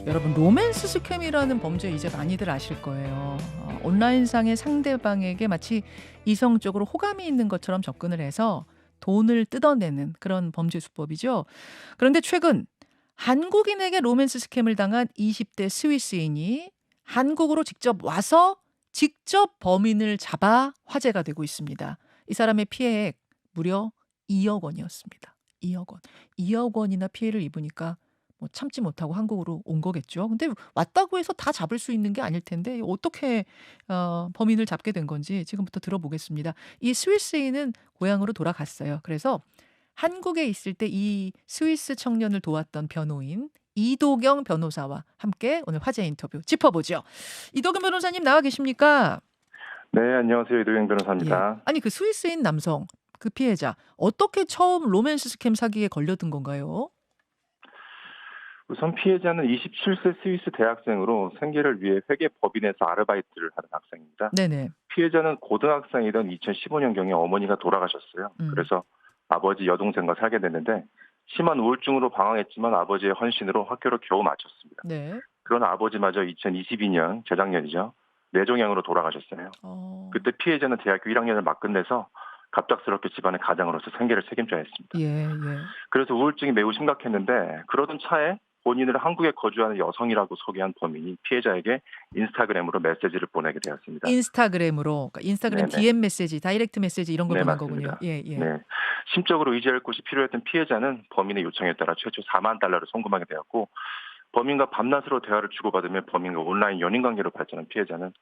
여러분 로맨스 스캠이라는 범죄 이제 많이들 아실 거예요. 온라인상의 상대방에게 마치 이성적으로 호감이 있는 것처럼 접근을 해서 돈을 뜯어내는 그런 범죄 수법이죠. 그런데 최근 한국인에게 로맨스 스캠을 당한 20대 스위스인이 한국으로 직접 와서 직접 범인을 잡아 화제가 되고 있습니다. 이 사람의 피해액 무려 2억 원이었습니다. 2억 원. 2억 원이나 피해를 입으니까 뭐 참지 못하고 한국으로 온 거겠죠. 근데 왔다고 해서 다 잡을 수 있는 게 아닐 텐데 어떻게 범인을 잡게 된 건지 지금부터 들어보겠습니다. 이 스위스인은 고향으로 돌아갔어요. 그래서 한국에 있을 때 이 스위스 청년을 도왔던 변호인 이도경 변호사와 함께 오늘 화제 인터뷰 짚어보죠. 이도경 변호사님 나와 계십니까? 네, 안녕하세요. 이도영 예. 변호사입니다. 아니 그 스위스인 남성 그 피해자 어떻게 처음 로맨스 스캠 사기에 걸려든 건가요? 우선 피해자는 27세 스위스 대학생으로 생계를 위해 회계 법인에서 아르바이트를 하는 학생입니다. 네네. 피해자는 고등학생이던 2015년경에 어머니가 돌아가셨어요. 음. 그래서 아버지 여동생과 살게 됐는데 심한 우울증으로 방황했지만 아버지의 헌신으로 학교를 겨우 마쳤습니다. 네. 그러나 아버지마저 2022년 재작년이죠. 뇌종양으로 돌아가셨어요. 어. 그때 피해자는 대학교 1학년을 막 끝내서 갑작스럽게 집안의 가장으로서 생계를 책임져야 했습니다. 예, 예. 그래서 우울증이 매우 심각했는데 그러던 차에 본인을 한국에 거주하는 여성이라고 소개한 범인이 피해자에게 인스타그램으로 메시지를 보내게 되었습니다. 인스타그램으로 그러니까 인스타그램 네네. DM 메시지, 다이렉트 메시지 이런 걸 네, 보낸 거군요. 맞습니다. 예, 예. 네. 심적으로 의지할 곳이 필요했던 피해자는 범인의 요청에 따라 최초 4만 달러를 송금하게 되었고 범인과 밤낮으로 대화를 주고받으며 범인과 온라인 연인관계로 발전한 피해자는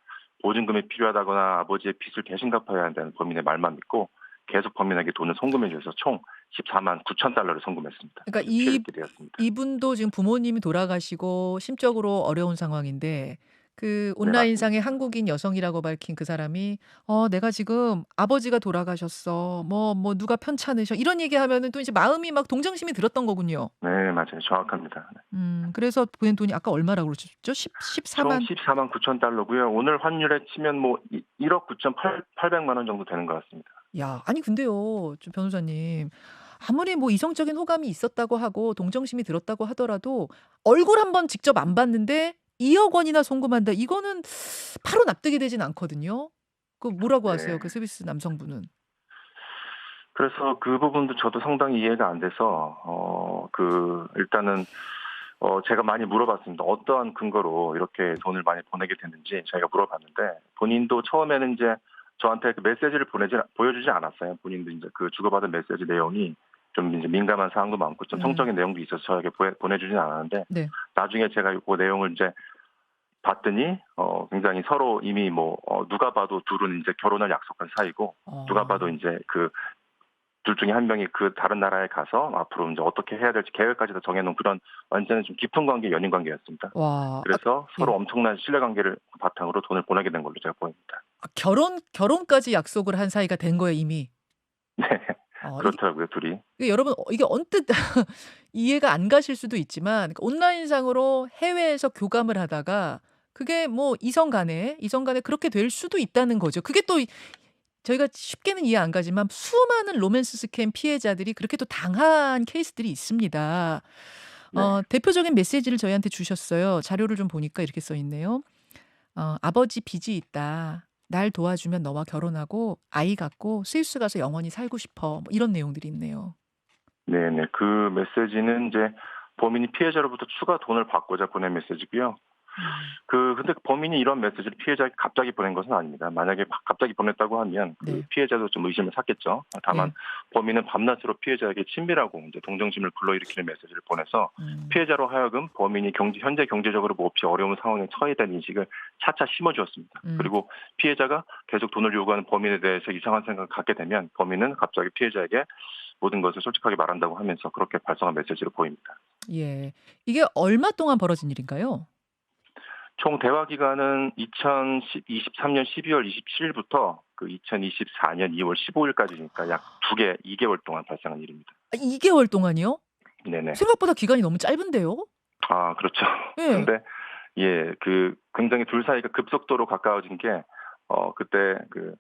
보증금이 필요하다거나 아버지의 빚을 대신 갚아야 한다는 범인의 말만 믿고 계속 범인에게 돈을 송금해 줘서 총 14만 9천 달러를 송금했습니다. 그러니까 그래서 피해를 입게 되었습니다. 이분도 지금 부모님이 돌아가시고 심적으로 어려운 상황인데 그 네, 맞습니다. 온라인상의 한국인 여성이라고 밝힌 그 사람이 내가 지금 아버지가 돌아가셨어. 뭐 누가 편찮으셔. 이런 얘기하면은 또 이제 마음이 막 동정심이 들었던 거군요. 네, 맞아요. 정확합니다. 네. 그래서 보낸 돈이 아까 얼마라고 그러셨죠? 총 14만. 14만 9천 달러고요. 오늘 환율에 치면 뭐 1억 9,800만 원 정도 되는 것 같습니다. 야, 아니 근데요. 좀 변호사님. 아무리 뭐 이성적인 호감이 있었다고 하고 동정심이 들었다고 하더라도 얼굴 한번 직접 안 봤는데 2억 원이나 송금한다. 이거는 바로 납득이 되진 않거든요. 그 뭐라고 하세요? 그 네. 스위스 남성분은. 그래서 그 부분도 저도 상당히 이해가 안 돼서 일단은 제가 많이 물어봤습니다. 어떠한 근거로 이렇게 돈을 많이 보내게 됐는지 저희가 물어봤는데 본인도 처음에는 이제 저한테 그 메시지를 보여주지 않았어요. 본인도 이제 그 주고받은 메시지 내용이 좀 이제 민감한 사항도 많고 좀 음. 성적인 내용도 있어서 저에게 보내주진 않았는데 네. 나중에 제가 그 내용을 이제 봤더니 굉장히 서로 이미 누가 봐도 둘은 이제 결혼을 약속한 사이고 누가 봐도 어. 이제 그 둘 중에 한 명이 그 다른 나라에 가서 앞으로 이제 어떻게 해야 될지 계획까지도 정해놓은 그런 완전히 좀 깊은 관계, 연인 관계였습니다. 와. 그래서 서로 예. 엄청난 신뢰관계를 바탕으로 돈을 보내게 된 걸로 제가 보입니다. 결혼까지 약속을 한 사이가 된 거예요, 이미. 네, 이게 그렇더라고요, 둘이. 여러분 이게 언뜻 이해가 안 가실 수도 있지만 그 온라인상으로 해외에서 교감을 하다가 그게 뭐 이성 간에 그렇게 될 수도 있다는 거죠. 그게 또 저희가 쉽게는 이해 안 가지만 수많은 로맨스 스캠 피해자들이 그렇게 또 당한 케이스들이 있습니다. 네. 대표적인 메시지를 저희한테 주셨어요. 자료를 좀 보니까 이렇게 써 있네요. "아버지 빚이 있다. 날 도와주면 너와 결혼하고 아이 갖고 스위스 가서 영원히 살고 싶어." 뭐 이런 내용들이 있네요. 네네. 그 메시지는 이제 범인이 피해자로부터 추가 돈을 받고자 보낸 메시지고요. 음. 근데 범인이 이런 메시지를 피해자에게 갑자기 보낸 것은 아닙니다. 만약에 갑자기 보냈다고 하면 그 네. 피해자도 좀 의심을 샀겠죠. 다만 예. 범인은 밤낮으로 피해자에게 친밀하고 이제 동정심을 불러일으키는 메시지를 보내서 음. 피해자로 하여금 범인이 현재 경제적으로 몹시 어려운 상황에 처해 있다는 인식을 차차 심어주었습니다. 음. 그리고 피해자가 계속 돈을 요구하는 범인에 대해서 이상한 생각을 갖게 되면 범인은 갑자기 피해자에게 모든 것을 솔직하게 말한다고 하면서 그렇게 발송한 메시지로 보입니다. 예. 이게 얼마 동안 벌어진 일인가요? 총 대화 기간은 2023년 12월 27일부터 그 2024년 2월 15일까지니까 약 2개월 동안 발생한 일입니다. 2 개월 동안이요? 네네. 생각보다 기간이 너무 짧은데요? 아, 그렇죠. 예. 근데 굉장히 둘 사이가 급속도로 가까워진 게 그때 그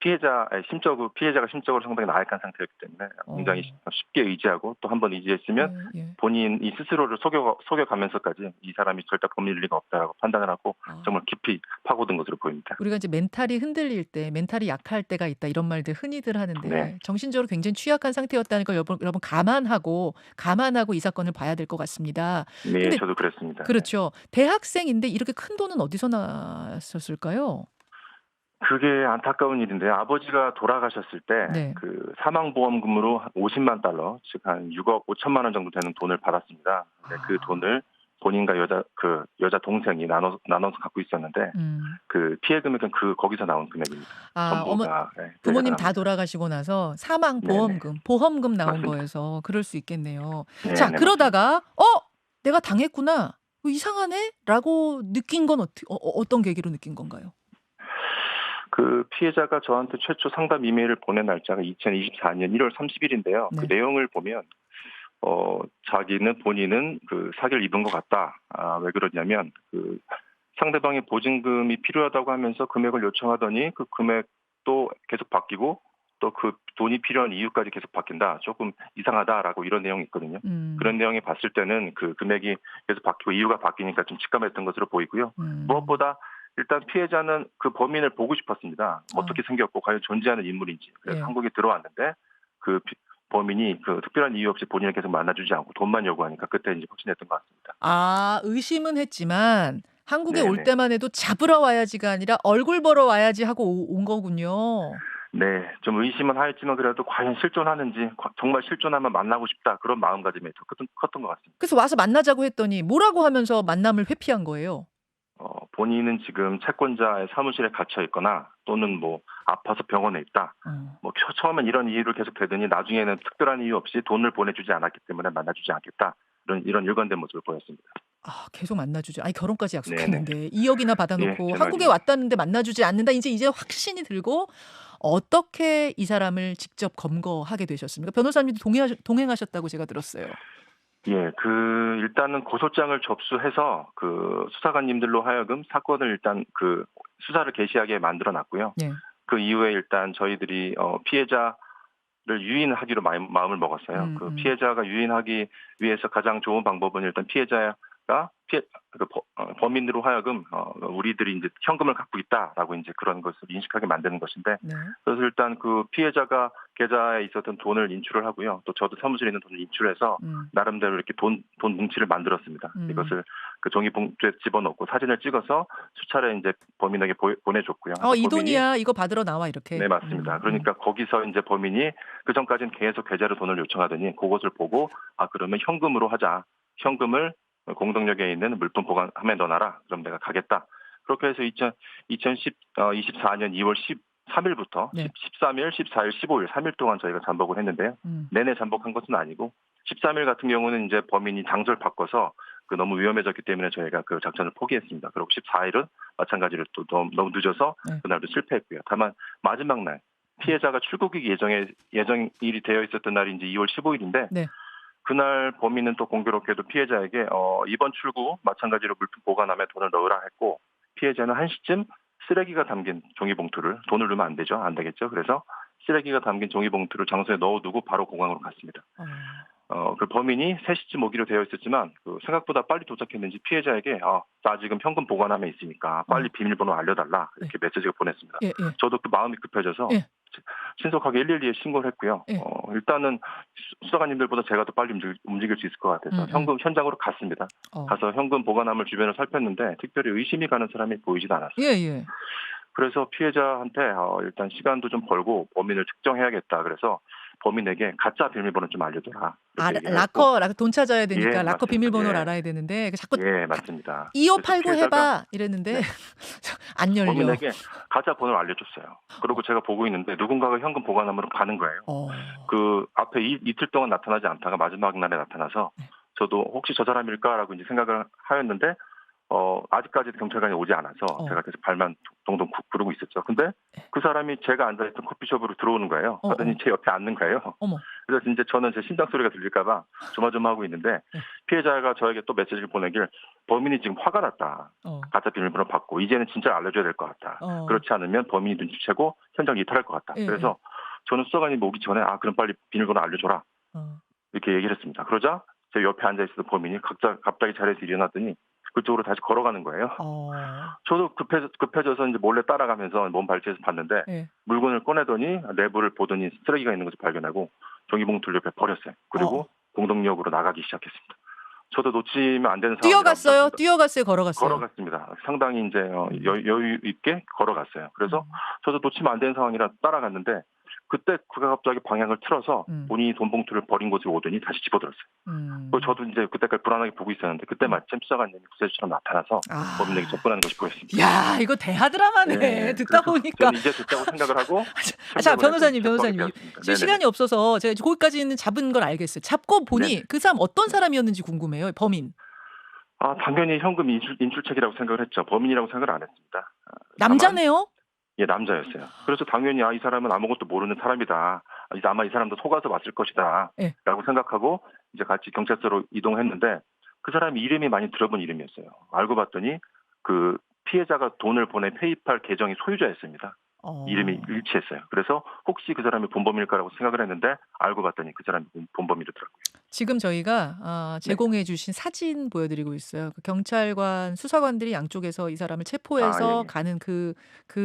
피해자가 심적으로 상당히 나약한 상태였기 때문에 굉장히 쉽게 의지하고 또 한 번 의지했으면 본인이 스스로를 속여가면서까지 이 사람이 절대 범인일 리가 없다라고 판단을 하고 정말 깊이 파고든 것으로 보입니다. 우리가 이제 멘탈이 흔들릴 때, 멘탈이 약할 때가 있다 이런 말들 흔히들 하는데 정신적으로 굉장히 취약한 상태였다는 걸 여러분 감안하고 이 사건을 봐야 될 것 같습니다. 네, 근데 저도 그랬습니다. 그렇죠. 대학생인데 이렇게 큰 돈은 어디서 났었을까요? 그게 안타까운 일인데요. 아버지가 돌아가셨을 때 네. 그 사망보험금으로 한 50만 달러, 즉 한 6억 5천만 원 정도 되는 돈을 받았습니다. 근데 그 돈을 본인과 여자 동생이 나눠서 갖고 있었는데 그 피해 금액은 거기서 나온 금액입니다. 전부가 부모님 다 돌아가시고 나서 사망 보험금 나온 맞습니다. 거여서 그럴 수 있겠네요. 네, 자, 네, 그러다가 내가 당했구나. 이상하네라고 느낀 건 어떤 계기로 느낀 건가요? 그 피해자가 저한테 최초 상담 이메일을 보낸 날짜가 2024년 1월 30일인데요. 그 내용을 보면 본인은 그 사기를 입은 것 같다. 왜 그러냐면 그 상대방의 보증금이 필요하다고 하면서 금액을 요청하더니 그 금액도 계속 바뀌고 또 그 돈이 필요한 이유까지 계속 바뀐다. 조금 이상하다라고 이런 내용이 있거든요. 그런 내용이 봤을 때는 그 금액이 계속 바뀌고 이유가 바뀌니까 좀 직감했던 것으로 보이고요. 무엇보다 일단 피해자는 그 범인을 보고 싶었습니다. 어떻게 생겼고 과연 존재하는 인물인지. 그래서 한국에 들어왔는데 그 범인이 그 특별한 이유 없이 본인을 계속 만나주지 않고 돈만 요구하니까 그때 이제 확신했던 것 같습니다. 의심은 했지만 한국에 올 때만 해도 잡으러 와야지가 아니라 얼굴 보러 와야지 하고 온 거군요. 네, 좀 의심은 하였지만 그래도 과연 실존하는지 정말 실존하면 만나고 싶다 그런 마음가짐이 더 컸던 것 같습니다. 그래서 와서 만나자고 했더니 뭐라고 하면서 만남을 회피한 거예요? 본인은 지금 채권자의 사무실에 갇혀 있거나 또는 뭐 아파서 병원에 있다. 뭐 처음엔 이런 이유를 계속 대더니 나중에는 특별한 이유 없이 돈을 보내주지 않았기 때문에 만나주지 않겠다. 이런 일관된 모습을 보였습니다. 계속 만나주지. 결혼까지 약속했는데 2억이나 받아놓고 네, 한국에 왔다는데 만나주지 않는다. 이제 확신이 들고 어떻게 이 사람을 직접 검거하게 되셨습니까? 변호사님도 동행하셨다고 제가 들었어요. 예, 일단은 고소장을 접수해서 그 수사관님들로 하여금 사건을 일단 그 수사를 개시하게 만들어 놨고요. 그 이후에 일단 저희들이 피해자를 유인하기로 마음을 먹었어요. 그 피해자가 유인하기 위해서 가장 좋은 방법은 일단 피해자가 범인으로 하여금 우리들이 이제 현금을 갖고 있다라고 이제 그런 것을 인식하게 만드는 것인데, 그래서 일단 그 피해자가 계좌에 있었던 돈을 인출을 하고요. 또 저도 사무실에 있는 돈을 인출해서 나름대로 이렇게 돈 뭉치를 만들었습니다. 이것을 그 종이 봉투에 집어넣고 사진을 찍어서 수차례 이제 범인에게 보내줬고요. 이 돈이야, 이거 받으러 나와 이렇게. 네, 맞습니다. 그러니까 거기서 이제 범인이 그 전까지는 계속 계좌로 돈을 요청하더니 그것을 보고 그러면 현금으로 하자. 현금을 공동역에 있는 물품 보관함에 넣어놔라. 그럼 내가 가겠다. 그렇게 해서 2024년 2월 13일부터 13일, 14일, 15일 3일 동안 저희가 잠복을 했는데요. 내내 잠복한 것은 아니고 13일 같은 경우는 이제 범인이 장소를 바꿔서 너무 위험해졌기 때문에 저희가 그 작전을 포기했습니다. 그리고 14일은 마찬가지로 또 너무 늦어서 그날도 실패했고요. 다만 마지막 날 피해자가 출국이 예정일이 되어 있었던 날이 이제 2월 15일인데 그날 범인은 또 공교롭게도 피해자에게 이번 출구 마찬가지로 물품 보관함에 돈을 넣으라 했고, 피해자는 1시쯤 쓰레기가 담긴 종이봉투를, 돈을 넣으면 안 되겠죠. 그래서 쓰레기가 담긴 종이봉투를 장소에 넣어두고 바로 공항으로 갔습니다. 그 범인이 3시쯤 오기로 되어 있었지만 생각보다 빨리 도착했는지 피해자에게 나 지금 현금 보관함에 있으니까 빨리 비밀번호 알려달라 이렇게 메시지가 보냈습니다. 저도 그 마음이 급해져서 신속하게 112에 신고를 했고요. 일단은 수사관님들보다 제가 더 빨리 움직일 수 있을 것 같아서 현장으로 갔습니다. 가서 현금 보관함을 주변을 살폈는데 특별히 의심이 가는 사람이 보이지도 않았어요. 그래서 피해자한테 일단 시간도 좀 벌고 범인을 특정해야겠다. 그래서 범인에게 가짜 비밀번호 좀 알려줘라. 락커 돈 찾아야 되니까 락커 맞습니다. 비밀번호를 알아야 되는데 자꾸 맞습니다. 2589 해봐 이랬는데 안 열려. 범인에게 가짜 번호를 알려줬어요. 그리고 제가 보고 있는데 누군가가 현금 보관함으로 가는 거예요. 그 앞에 이틀 동안 나타나지 않다가 마지막 날에 나타나서 저도 혹시 저 사람일까라고 이제 생각을 하였는데 아직까지도 경찰관이 오지 않아서 어. 제가 계속 발만 동동 구르고 있었죠. 근데 그 사람이 제가 앉아있던 커피숍으로 들어오는 거예요. 어, 하더니 어. 제 옆에 앉는 거예요. 어머. 그래서 이제 저는 제 심장 소리가 들릴까 봐 조마조마하고 있는데 네. 피해자가 저에게 또 메시지를 보내길 범인이 지금 화가 났다. 어. 가짜 비밀번호 받고 이제는 진짜 알려줘야 될 것 같다. 어. 그렇지 않으면 범인이 눈치채고 현장 이탈할 것 같다. 예, 그래서 저는 수사관이 오기 전에 그럼 빨리 비밀번호 알려줘라. 어. 이렇게 얘기를 했습니다. 그러자 제 옆에 앉아있었던 범인이 갑자기 자리에서 일어나더니 그쪽으로 다시 걸어가는 거예요. 저도 급해져서 이제 몰래 따라가면서 몸 발치해서 봤는데 예. 물건을 꺼내더니 내부를 보더니 쓰레기가 있는 것을 발견하고 종이봉투를 옆에 버렸어요. 그리고 공동역으로 나가기 시작했습니다. 저도 놓치면 안 되는 상황이라서 뛰어갔어요? 걸어갔어요? 걸어갔습니다. 상당히 이제 여유 있게 걸어갔어요. 그래서 저도 놓치면 안 되는 상황이라 따라갔는데 그때 그가 갑자기 방향을 틀어서 본인이 돈 봉투를 버린 곳으로 오더니 다시 집어들었어요. 저도 이제 그때까지 불안하게 보고 있었는데 그때 마침 수사관님이 구세주처럼 나타나서 범인에게 접근하는 것이 보였습니다. 야, 이거 대하 드라마네. 네, 듣다 보니까. 저는 이제 됐다고 생각을 하고. 자, 변호사님. 되었습니다. 지금 시간이 없어서 제가 거기까지는 잡은 걸 알겠어요. 잡고 보니 그 사람 어떤 사람이었는지 궁금해요. 범인. 당연히 현금 인출책이라고 생각을 했죠. 범인이라고 생각을 안 했습니다. 남자네요? 예, 남자였어요. 그래서 당연히 이 사람은 아무것도 모르는 사람이다. 아마 이 사람도 속아서 왔을 것이다. 예. 라고 생각하고 이제 같이 경찰서로 이동했는데 그 사람 이름이 많이 들어본 이름이었어요. 알고 봤더니 그 피해자가 돈을 보낸 페이팔 계정의 소유자였습니다. 이름이 일치했어요. 그래서 혹시 그 사람이 본범일까라고 생각을 했는데 알고 봤더니 그 사람이 본범이더라고요. 지금 저희가 제공해 주신 사진 보여드리고 있어요. 그 경찰관, 수사관들이 양쪽에서 이 사람을 체포해서 예. 가는 그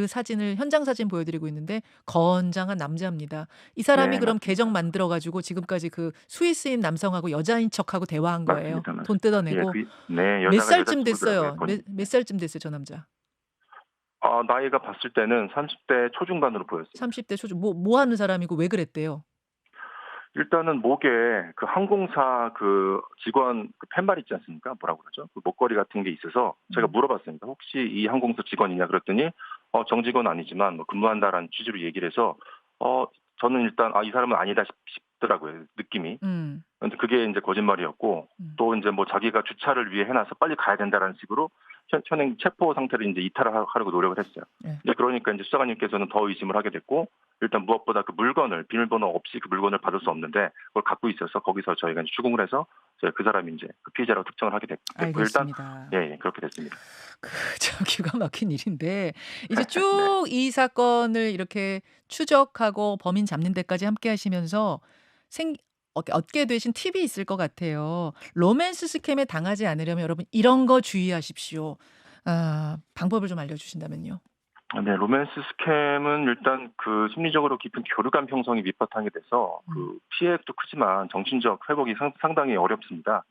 사진을 현장 사진 보여드리고 있는데 건장한 남자입니다. 이 사람이 네, 그럼 맞습니다. 계정 만들어가지고 지금까지 그 스위스인 남성하고 여자인 척하고 대화한 거예요. 맞습니다. 돈 뜯어내고. 네, 몇 여자가 살쯤 됐어요? 여자친구더라고요, 몇 살쯤 됐어요, 저 남자? 나이가 봤을 때는 30대 초중반으로 보였어요. 30대 초중. 뭐 하는 사람이고 왜 그랬대요? 일단은 목에 그 항공사 그 직원 그 팻말 있지 않습니까? 뭐라고 그러죠? 그 목걸이 같은 게 있어서 제가 물어봤습니다. 혹시 이 항공사 직원이냐 그랬더니 정직원 아니지만 뭐 근무한다라는 취지로 얘기를 해서 저는 일단 이 사람은 아니다 싶더라고요. 느낌이. 근데 그게 이제 거짓말이었고 또 이제 뭐 자기가 주차를 위해 해놔서 빨리 가야 된다라는 식으로 현행 체포 상태를 이제 이탈하려고 노력을 했어요. 네. 이제 그러니까 이제 수사관님께서는 더 의심을 하게 됐고 일단 무엇보다 그 물건을 비밀번호 없이 그 물건을 받을 수 없는데 그걸 갖고 있어서 거기서 저희가 이제 추궁을 해서 그 사람이 이제 그 피해자라고 특정을 하게 됐고 알겠습니다. 일단 그렇게 됐습니다. 참 기가 막힌 일인데 이제 쭉 이 사건을 이렇게 추적하고 범인 잡는 데까지 함께 하시면서 얻게 되신 팁이 있을 것 같아요. 로맨스 스캠에 당하지 않으려면 여러분 이런 거 주의하십시오. 방법을 좀 알려주신다면요. 네, 로맨스 스캠은 일단 그 심리적으로 깊은 교류감 형성이 밑바탕이 돼서 그 피해액도 크지만 정신적 회복이 상당히 어렵습니다.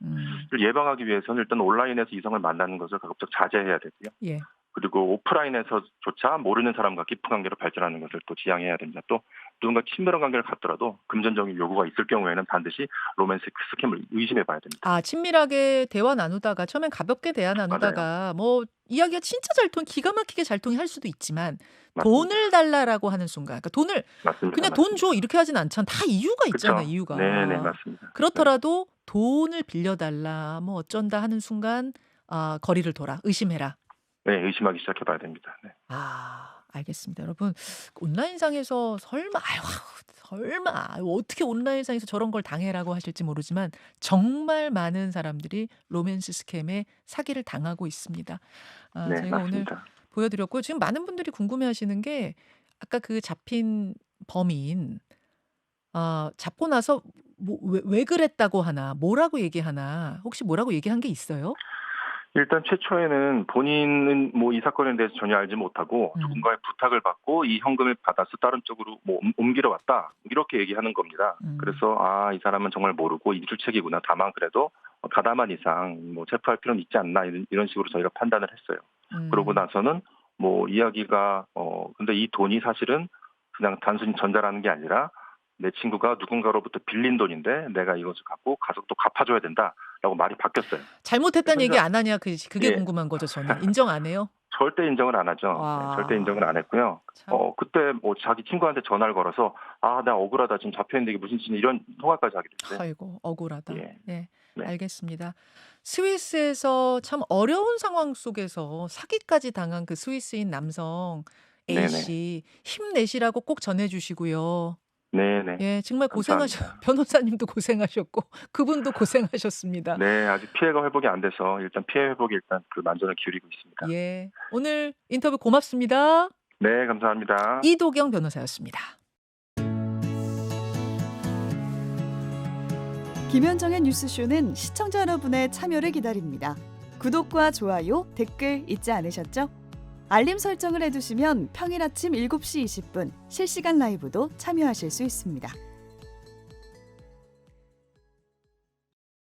이를 예방하기 위해서는 일단 온라인에서 이성을 만나는 것을 가급적 자제해야 되고요. 예. 그리고 오프라인에서조차 모르는 사람과 깊은 관계로 발전하는 것을 또 지양해야 됩니다. 또 누군가 친밀한 관계를 갖더라도 금전적인 요구가 있을 경우에는 반드시 로맨스 스캠을 의심해 봐야 됩니다. 친밀하게 대화 나누다가 처음엔 가볍게 대화 나누다가 뭐 이야기가 진짜 기가 막히게 잘 통할 수도 있지만 맞습니다. 돈을 달라라고 하는 순간 그러니까 돈을 맞습니다. 그냥 돈 줘 이렇게 하진 않잖아. 다 이유가 있잖아. 그쵸? 이유가. 네, 맞습니다. 그렇더라도 돈을 빌려달라 뭐 어쩐다 하는 순간 거리를 둬라. 의심해라. 네, 의심하기 시작해 봐야 됩니다. 네. 알겠습니다. 여러분 온라인상에서 설마 어떻게 온라인상에서 저런 걸 당해라고 하실지 모르지만 정말 많은 사람들이 로맨스 스캠에 사기를 당하고 있습니다. 네, 저희가 오늘 맞습니다. 보여드렸고 지금 많은 분들이 궁금해하시는 게 아까 그 잡힌 범인 잡고 나서 왜 그랬다고 하나 뭐라고 얘기하나 혹시 뭐라고 얘기한 게 있어요? 일단 최초에는 본인은 뭐 이 사건에 대해서 전혀 알지 못하고 누군가의 부탁을 받고 이 현금을 받아서 다른 쪽으로 뭐 옮기러 왔다 이렇게 얘기하는 겁니다. 그래서 이 사람은 정말 모르고 인출책이구나. 다만 그래도 가담한 이상 뭐 체포할 필요는 있지 않나 이런 식으로 저희가 판단을 했어요. 그러고 나서는 뭐 이야기가 근데 이 돈이 사실은 그냥 단순히 전달하는 게 아니라 내 친구가 누군가로부터 빌린 돈인데 내가 이것을 갖고 가서 또 갚아줘야 된다라고 말이 바뀌었어요. 잘못했다는 얘기 안 하냐 그게 궁금한 거죠. 저는 인정 안 해요? 절대 인정을 안 하죠. 네, 절대 인정을 안 했고요. 그때 뭐 자기 친구한테 전화를 걸어서 나 억울하다 지금 잡혀있는데 이게 무슨 짓이 이런 통화까지 하게 됐어요. 아이고 억울하다. 예. 네, 네. 알겠습니다. 스위스에서 참 어려운 상황 속에서 사기까지 당한 그 스위스인 남성 A 네네. 씨 힘내시라고 꼭 전해 주시고요. 네네. 예 정말 고생하셔 감사합니다. 변호사님도 고생하셨고 그분도 고생하셨습니다. 네. 아직 피해가 회복이 안 돼서 일단 피해 회복에 일단 그 만전을 기울이고 있습니다. 예. 오늘 인터뷰 고맙습니다. 네. 감사합니다. 이도경 변호사였습니다. 김현정의 뉴스쇼는 시청자 여러분의 참여를 기다립니다. 구독과 좋아요, 댓글 잊지 않으셨죠? 알림 설정을 해두시면 평일 아침 7시 20분 실시간 라이브도 참여하실 수 있습니다.